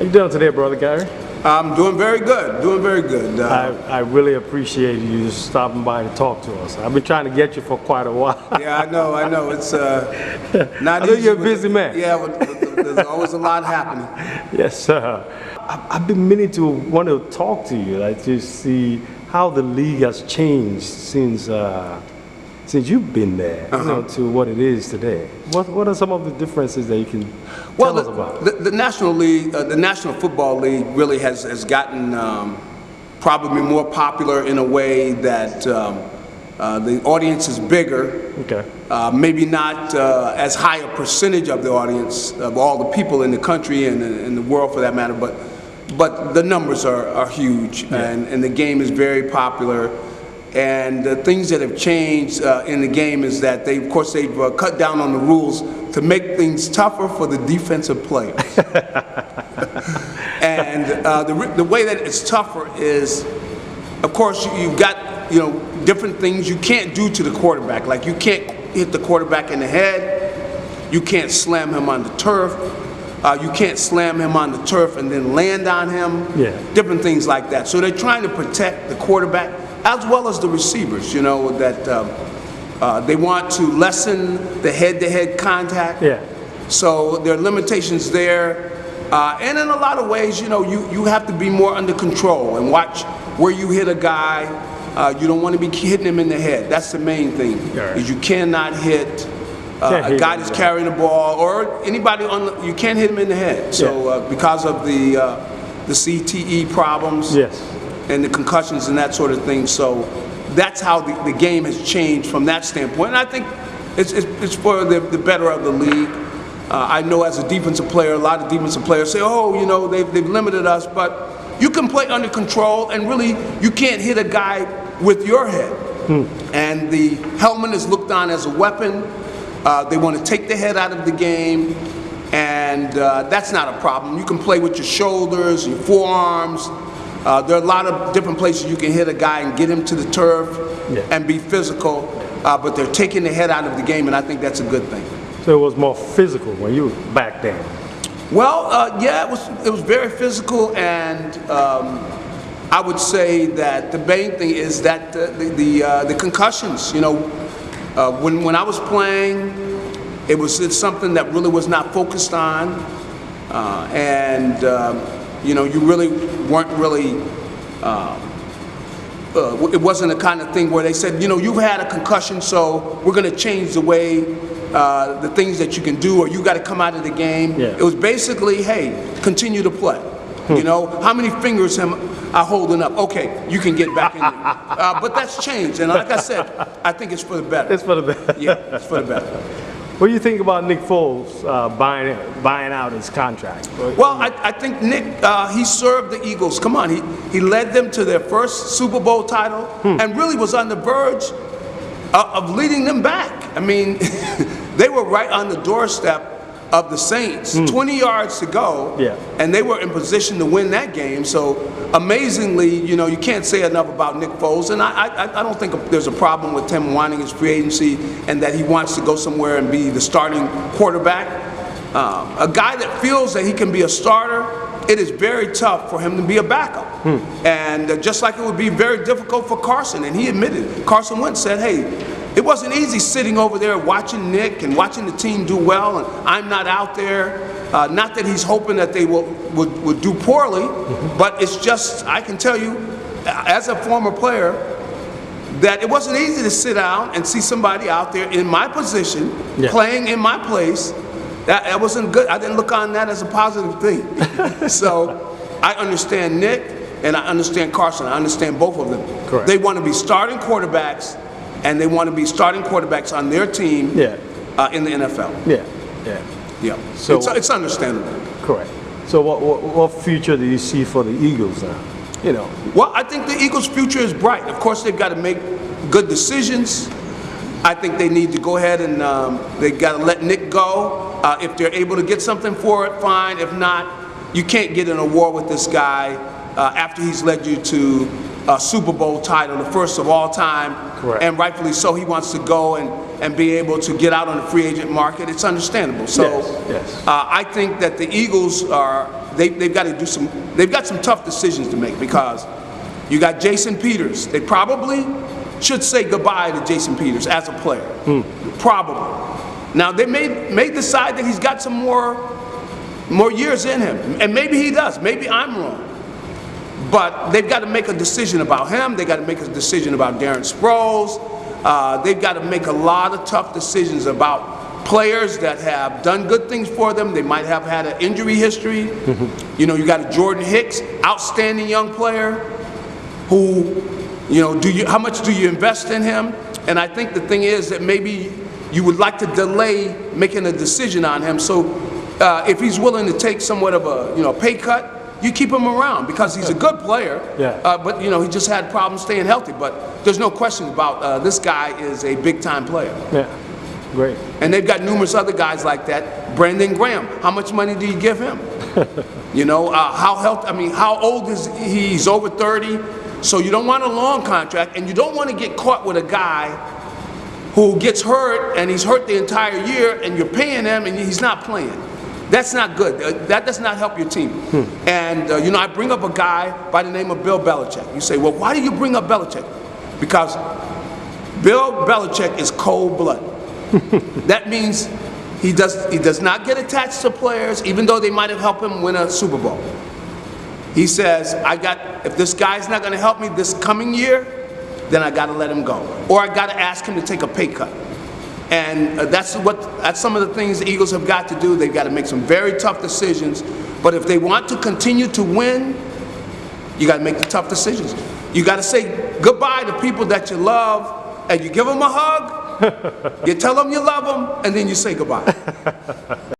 How you doing today, Brother Gary? I'm doing very good, I really appreciate you stopping by to talk to us. I've been trying to get you for quite a while. Yeah, I know. It's not I know easy. you're a busy man. Yeah, there's always a lot happening. Yes, sir. I've been meaning to want to talk to you, like to see how the league has changed since you've been there, to what it is today. What are some of the differences that you can tell us about? The National League, the National Football League, really has gotten probably more popular in a way that the audience is bigger. Okay. Maybe not as high a percentage of the audience of all the people in the country and in the world, for that matter, but the numbers are huge, and the game is very popular. And the things that have changed in the game is that they've cut down on the rules to make things tougher for the defensive players. And the way that it's tougher is, of course, you've got different things you can't do to the quarterback. Like you can't hit the quarterback in the head, you can't slam him on the turf, you can't slam him on the turf and then land on him. Different things like that. So they're trying to protect the quarterback as well as the receivers, that they want to lessen the head-to-head contact. So there are limitations there. And in a lot of ways, you have to be more under control and watch where you hit a guy. You don't want to be hitting him in the head. That's the main thing, is you cannot hit a guy that's carrying the ball or anybody you can't hit him in the head. So because of the CTE problems. And the concussions and that sort of thing. So that's how the game has changed from that standpoint. And I think it's for the better of the league. I know as a defensive player, a lot of defensive players say, oh, they've limited us, but you can play under control, and really you can't hit a guy with your head. And the helmet is looked on as a weapon. They want to take the head out of the game, and that's not a problem. You can play with your shoulders, your forearms. There are a lot of different places you can hit a guy and get him to the turf and be physical, but they're taking the head out of the game, and I think that's a good thing. So it was more physical when you were back then? Well, it was very physical, and I would say that the main thing is that the concussions. When I was playing, it's something that really was not focused on, you really weren't really, it wasn't the kind of thing where they said, you've had a concussion, so we're going to change the way, the things that you can do, or you got to come out of the game. It was basically, hey, continue to play. How many fingers am I holding up? Okay, you can get back in there. But that's changed, and like I said, I think it's for the better. It's for the better. Yeah, it's for the better. What do you think about Nick Foles buying out his contract? Well, I think Nick, he served the Eagles. Come on, he led them to their first Super Bowl title and really was on the verge of leading them back. I mean, they were right on the doorstep of the Saints, 20 yards to go, and they were in position to win that game. So amazingly, you can't say enough about Nick Foles, and I don't think there's a problem with him wanting his free agency and that he wants to go somewhere and be the starting quarterback. A guy that feels that he can be a starter, it is very tough for him to be a backup. And just like it would be very difficult for Carson, and he admitted, Carson Wentz said, hey, it wasn't easy sitting over there watching Nick and watching the team do well, and I'm not out there. Not that he's hoping that they would do poorly, but it's just, I can tell you, as a former player, that it wasn't easy to sit down and see somebody out there in my position, playing in my place. That wasn't good. I didn't look on that as a positive thing. So I understand Nick, and I understand Carson. I understand both of them. Correct. They want to be starting quarterbacks, and they want to be starting quarterbacks on their team in the NFL. So it's understandable. Correct. So what future do you see for the Eagles now? Well, I think the Eagles' future is bright. Of course, they've got to make good decisions. I think they need to go ahead and they've got to let Nick go. If they're able to get something for it, fine. If not, you can't get in a war with this guy after he's led you to a Super Bowl title, the first of all time. Correct. And rightfully so, he wants to go and be able to get out on the free agent market, it's understandable. So Yes. I think that the Eagles they've got to do they've got some tough decisions to make, because you got Jason Peters. They probably should say goodbye to Jason Peters as a player. Probably. Now, they may decide that he's got some more years in him, and maybe he does. Maybe I'm wrong. But they've got to make a decision about him. They've got to make a decision about Darren Sproles. They've got to make a lot of tough decisions about players that have done good things for them. They might have had an injury history. You know, you got a Jordan Hicks, outstanding young player, who, you know, how much do you invest in him? And I think the thing is that maybe you would like to delay making a decision on him. So if he's willing to take somewhat of a, you know, pay cut, you keep him around, because he's a good player. But, you know, he just had problems staying healthy. But there's no question about this guy is a big-time player. Yeah, great. And they've got numerous other guys like that. Brandon Graham, how much money do you give him? You know, how old is he? He's over 30. So you don't want a long contract, and you don't want to get caught with a guy who gets hurt, and he's hurt the entire year, and you're paying him, and he's not playing. That's not good. That does not help your team. And, you know, I bring up a guy by the name of Bill Belichick. You say, well, why do you bring up Belichick? Because Bill Belichick is cold-blooded. That means he does not get attached to players, even though they might have helped him win a Super Bowl. He says, if this guy's not going to help me this coming year, then I got to let him go. Or I got to ask him to take a pay cut. And that's some of the things the Eagles have got to do. They've got to make some very tough decisions. But if they want to continue to win, you got to make the tough decisions. You got to say goodbye to people that you love, and you give them a hug, you tell them you love them, and then you say goodbye.